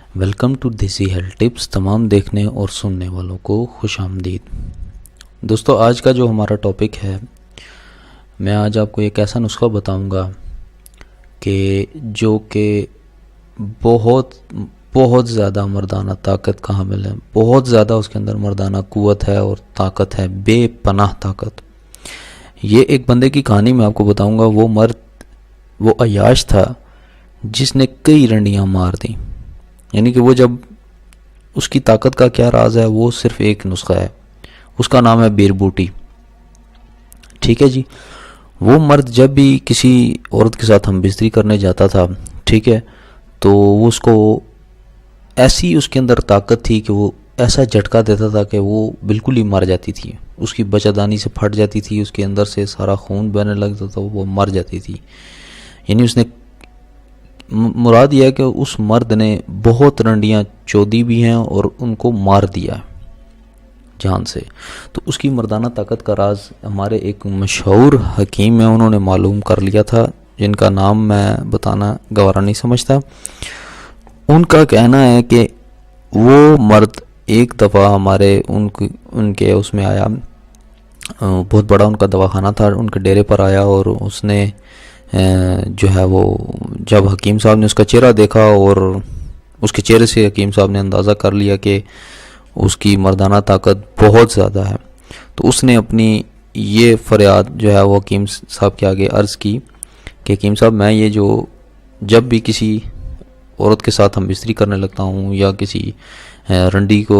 Welcome to دیسی health tips. تمام دیکھنے اور سننے والوں کو خوش آمدید. دوستو، آج کا جو ہمارا ٹاپک ہے، میں آج آپ کو ایک ایسا نسخہ بتاؤں گا جو کہ بہت زیادہ مردانہ طاقت کا حامل ہے. بہت زیادہ اس کے اندر مردانہ قوت ہے اور طاقت ہے، بے پناہ طاقت. یہ ایک بندے کی کہانی میں آپ کو بتاؤں گا. وہ مرد، وہ عیاش تھا جس نے کئی رنڈیاں مار دیں. یعنی کہ وہ جب اس کی طاقت کا کیا راز ہے، وہ صرف ایک نسخہ ہے، اس کا نام ہے بیر بوٹی. ٹھیک ہے جی. وہ مرد جب بھی کسی عورت کے ساتھ ہم بستری کرنے جاتا تھا، ٹھیک ہے، تو وہ اس کو ایسی اس کے اندر طاقت تھی کہ وہ ایسا جھٹکا دیتا تھا کہ وہ بالکل ہی مر جاتی تھی. اس کی بچہ سے پھٹ جاتی تھی، اس کے اندر سے سارا خون بہنے لگتا تھا، وہ مر جاتی تھی. یعنی اس نے مراد یہ ہے کہ اس مرد نے بہت رنڈیاں چودی بھی ہیں اور ان کو مار دیا جان سے. تو اس کی مردانہ طاقت کا راز ہمارے ایک مشہور حکیم ہیں، انہوں نے معلوم کر لیا تھا، جن کا نام میں بتانا گوارا نہیں سمجھتا. ان کا کہنا ہے کہ وہ مرد ایک دفعہ ہمارے ان کے اس میں آیا. بہت بڑا ان کا دواخانہ تھا، ان کے ڈیرے پر آیا اور اس نے جو ہے وہ جب حکیم صاحب نے اس کا چہرہ دیکھا اور اس کے چہرے سے حکیم صاحب نے اندازہ کر لیا کہ اس کی مردانہ طاقت بہت زیادہ ہے، تو اس نے اپنی یہ فریاد جو ہے وہ حکیم صاحب کے آگے عرض کی کہ حکیم صاحب، میں یہ جو جب بھی کسی عورت کے ساتھ ہم بستری کرنے لگتا ہوں یا کسی رنڈی کو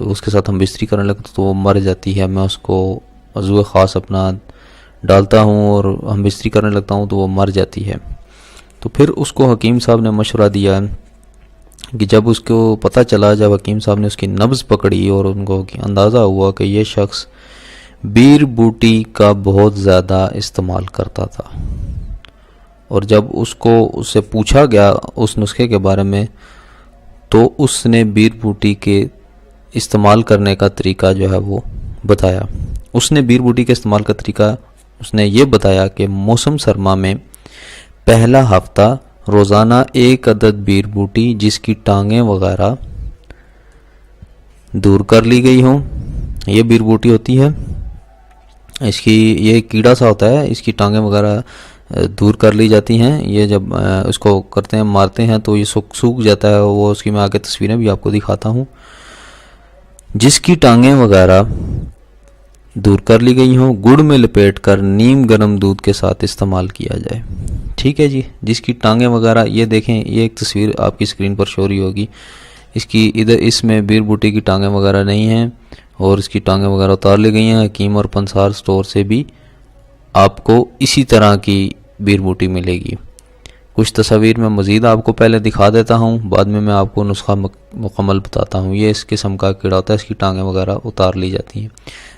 اس کے ساتھ ہم بستری کرنے لگتا ہوں تو وہ مر جاتی ہے. میں اس کو عضو خاص اپنا ڈالتا ہوں اور ہم بستری کرنے لگتا ہوں تو وہ مر جاتی ہے. تو پھر اس کو حکیم صاحب نے مشورہ دیا کہ جب اس کو پتہ چلا، جب حکیم صاحب نے اس کی نبض پکڑی اور ان کو اندازہ ہوا کہ یہ شخص بیر بوٹی کا بہت زیادہ استعمال کرتا تھا، اور جب اس سے پوچھا گیا اس نسخے کے بارے میں، تو اس نے بیر بوٹی کے استعمال کرنے کا طریقہ جو ہے وہ بتایا. اس نے بیر بوٹی کے استعمال کا طریقہ اس نے یہ بتایا کہ موسم سرما میں پہلا ہفتہ روزانہ 1 عدد بیر بوٹی جس کی ٹانگیں وغیرہ دور کر لی گئی ہوں. یہ بیر بوٹی ہوتی ہے، اس کی یہ کیڑا سا ہوتا ہے، اس کی ٹانگیں وغیرہ دور کر لی جاتی ہیں. یہ جب اس کو کرتے ہیں، مارتے ہیں تو یہ سوکھ جاتا ہے. وہ اس کی میں آگے تصویریں بھی آپ کو دکھاتا ہوں. جس کی ٹانگیں وغیرہ دور کر لی گئی ہوں، گڑ میں لپیٹ کر نیم گرم دودھ کے ساتھ استعمال کیا جائے. ٹھیک ہے جی. جس کی ٹانگیں وغیرہ، یہ دیکھیں، یہ ایک تصویر آپ کی اسکرین پر شو رہی ہوگی. اس کی ادھر اس میں بیر بوٹی کی ٹانگیں وغیرہ نہیں ہیں اور اس کی ٹانگیں وغیرہ اتار لی گئی ہیں. حکیم اور پنسار سٹور سے بھی آپ کو اسی طرح کی بیر بوٹی ملے گی. کچھ تصاویر میں مزید آپ کو پہلے دکھا دیتا ہوں، بعد میں آپ کو نسخہ مکمل بتاتا ہوں. یہ اس قسم کا کیڑا ہوتا ہے، اس کی ٹانگیں وغیرہ اتار لی جاتی ہیں.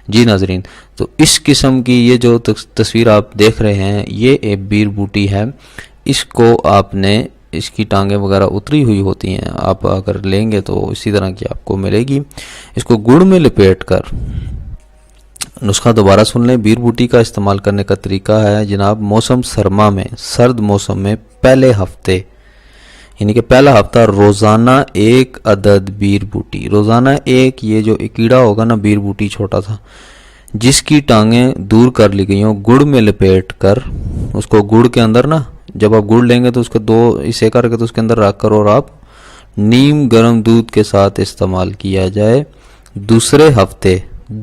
جی ناظرین، تو اس قسم کی یہ جو تصویر آپ دیکھ رہے ہیں، یہ ایک بیر بوٹی ہے. اس کو آپ نے، اس کی ٹانگیں وغیرہ اتری ہوئی ہوتی ہیں، آپ اگر لیں گے تو اسی طرح کی آپ کو ملے گی. اس کو گڑ میں لپیٹ کر، نسخہ دوبارہ سن لیں. بیر بوٹی کا استعمال کرنے کا طریقہ ہے جناب، موسم سرما میں، سرد موسم میں پہلے ہفتے، یعنی کہ پہلا ہفتہ روزانہ 1 عدد بیر بوٹی، روزانہ ایک، یہ جو کیڑا ہوگا نا بیر بوٹی چھوٹا تھا، جس کی ٹانگیں دور کر لی گئی ہوں، گڑ میں لپیٹ کر، اس کو گڑ کے اندر نا، جب آپ گڑ لیں گے تو اس کو 2 حصے کر کے تو اس کے اندر رکھ کر اور آپ نیم گرم دودھ کے ساتھ استعمال کیا جائے. دوسرے ہفتے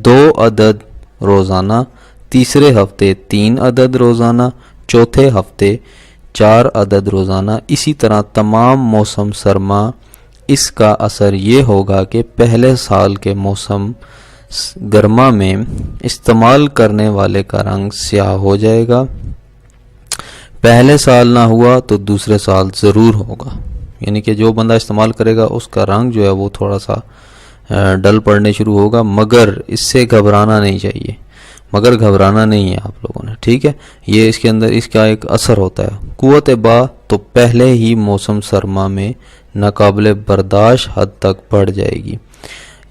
2 عدد روزانہ، تیسرے ہفتے 3 عدد روزانہ، چوتھے ہفتے 4 عدد روزانہ. اسی طرح تمام موسم سرما. اس کا اثر یہ ہوگا کہ پہلے سال کے موسم گرما میں استعمال کرنے والے کا رنگ سیاہ ہو جائے گا. پہلے سال نہ ہوا تو دوسرے سال ضرور ہوگا. یعنی کہ جو بندہ استعمال کرے گا اس کا رنگ جو ہے وہ تھوڑا سا ڈل پڑنے شروع ہوگا، مگر اس سے گھبرانا نہیں چاہیے، مگر گھبرانا نہیں ہے آپ لوگوں نے. ٹھیک ہے. یہ اس کے اندر اس کا ایک اثر ہوتا ہے. قوت با تو پہلے ہی موسم سرما میں ناقابل برداشت حد تک بڑھ جائے گی.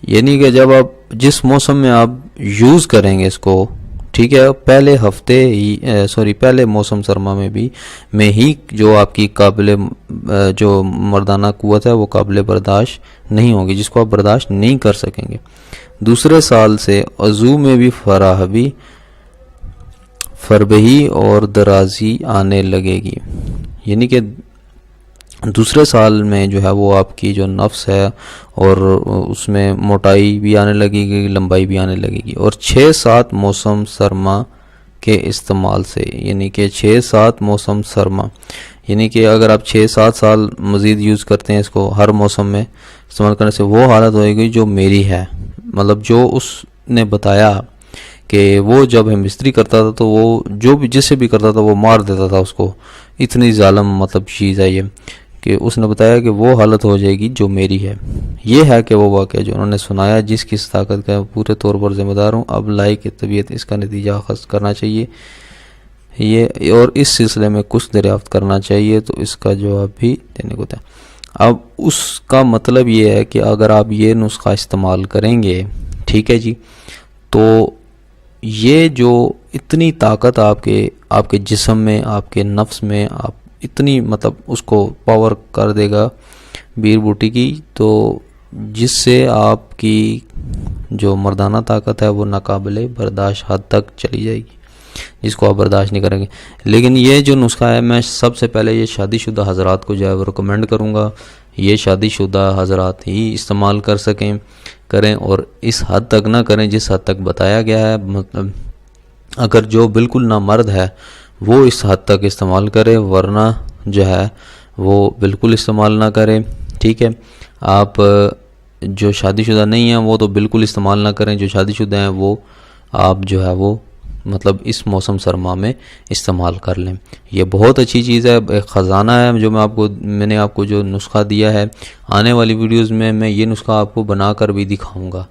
یعنی کہ جب آپ جس موسم میں آپ یوز کریں گے اس کو، ٹھیک ہے، پہلے ہفتے ہی پہلے موسم سرما میں ہی جو آپ کی قابل جو مردانہ قوت ہے وہ قابل برداشت نہیں ہوگی، جس کو آپ برداشت نہیں کر سکیں گے۔ دوسرے سال سے عضو میں بھی فربہی اور درازی آنے لگے گی، یعنی کہ دوسرے سال میں جو ہے وہ آپ کی جو نفس ہے اور اس میں موٹائی بھی آنے لگے گی، لمبائی بھی آنے لگے گی۔ اور 6-7 موسم سرما کے استعمال سے، یعنی کہ 6-7 موسم سرما، یعنی کہ اگر آپ 6-7 سال مزید یوز کرتے ہیں اس کو ہر موسم میں استعمال کرنے سے، وہ حالت ہوئے گی جو میری ہے، مطلب جو اس نے بتایا کہ وہ جب ہم مستری کرتا تھا تو وہ جو بھی جس سے بھی کرتا تھا وہ مار دیتا تھا اس کو، اتنی ظالم مطلب چیز ہے یہ، کہ اس نے بتایا کہ وہ حالت ہو جائے گی جو میری ہے۔ یہ ہے کہ وہ واقعہ جو انہوں نے سنایا جس کی طاقت کا پورے طور پر ذمہ دار ہوں، اب لائق طبیعت اس کا نتیجہ اخذ کرنا چاہیے یہ، اور اس سلسلے میں کچھ دریافت کرنا چاہیے تو اس کا جواب بھی دینے کو تھا۔ اب اس کا مطلب یہ ہے کہ اگر آپ یہ نسخہ استعمال کریں گے، ٹھیک ہے جی، تو یہ جو اتنی طاقت آپ کے جسم میں، آپ کے نفس میں، آپ اتنی مطلب اس کو پاور کر دے گا بیر بوٹی کی، تو جس سے آپ کی جو مردانہ طاقت ہے وہ ناقابل برداشت حد تک چلی جائے گی، جس کو آپ برداشت نہیں کریں گے۔ لیکن یہ جو نسخہ ہے میں سب سے پہلے یہ شادی شدہ حضرات کو جو ہے وہ ریکمینڈ کروں گا، یہ شادی شدہ حضرات ہی استعمال کریں اور اس حد تک نہ کریں جس حد تک بتایا گیا ہے، مطلب اگر جو بالکل نامرد ہے وہ اس حد تک استعمال کرے، ورنہ جو ہے وہ بالکل استعمال نہ کریں، ٹھیک ہے۔ آپ جو شادی شدہ نہیں ہیں وہ تو بالکل استعمال نہ کریں، جو شادی شدہ ہیں وہ آپ جو ہے وہ مطلب اس موسم سرما میں استعمال کر لیں۔ یہ بہت اچھی چیز ہے، ایک خزانہ ہے جو میں نے آپ کو جو نسخہ دیا ہے۔ آنے والی ویڈیوز میں یہ نسخہ آپ کو بنا کر بھی دکھاؤں گا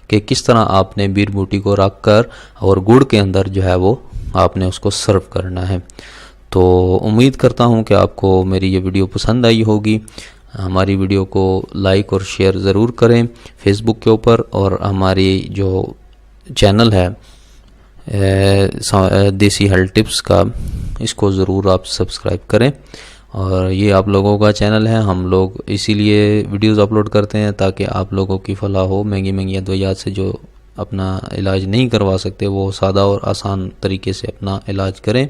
کہ کس طرح آپ نے بیر بوٹی کو رکھ کر اور گڑ کے اندر جو ہے وہ آپ نے اس کو سرو کرنا ہے۔ تو امید کرتا ہوں کہ آپ کو میری یہ ویڈیو پسند آئی ہوگی۔ ہماری ویڈیو کو لائک اور شیئر ضرور کریں فیس بک کے اوپر، اور ہماری جو چینل ہے دیسی ہیلتھ ٹپس کا، اس کو ضرور آپ سبسکرائب کریں، اور یہ آپ لوگوں کا چینل ہے، ہم لوگ اسی لیے ویڈیوز اپلوڈ کرتے ہیں تاکہ آپ لوگوں کی فلاح ہو۔ مہنگی ادویات سے جو اپنا علاج نہیں کروا سکتے وہ سادہ اور آسان طریقے سے اپنا علاج کریں۔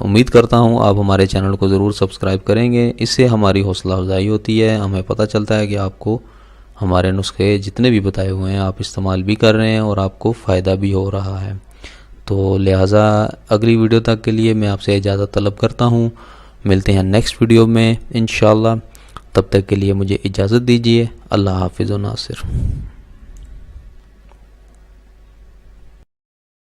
امید کرتا ہوں آپ ہمارے چینل کو ضرور سبسکرائب کریں گے، اس سے ہماری حوصلہ افزائی ہوتی ہے، ہمیں پتہ چلتا ہے کہ آپ کو ہمارے نسخے جتنے بھی بتائے ہوئے ہیں آپ استعمال بھی کر رہے ہیں اور آپ کو فائدہ بھی ہو رہا ہے۔ تو لہٰذا اگلی ویڈیو تک کے لیے میں آپ سے اجازت طلب کرتا ہوں، ملتے ہیں نیکسٹ ویڈیو میں انشاءاللہ، تب تک کے لیے مجھے اجازت دیجیے۔ اللہ حافظ و ناصر۔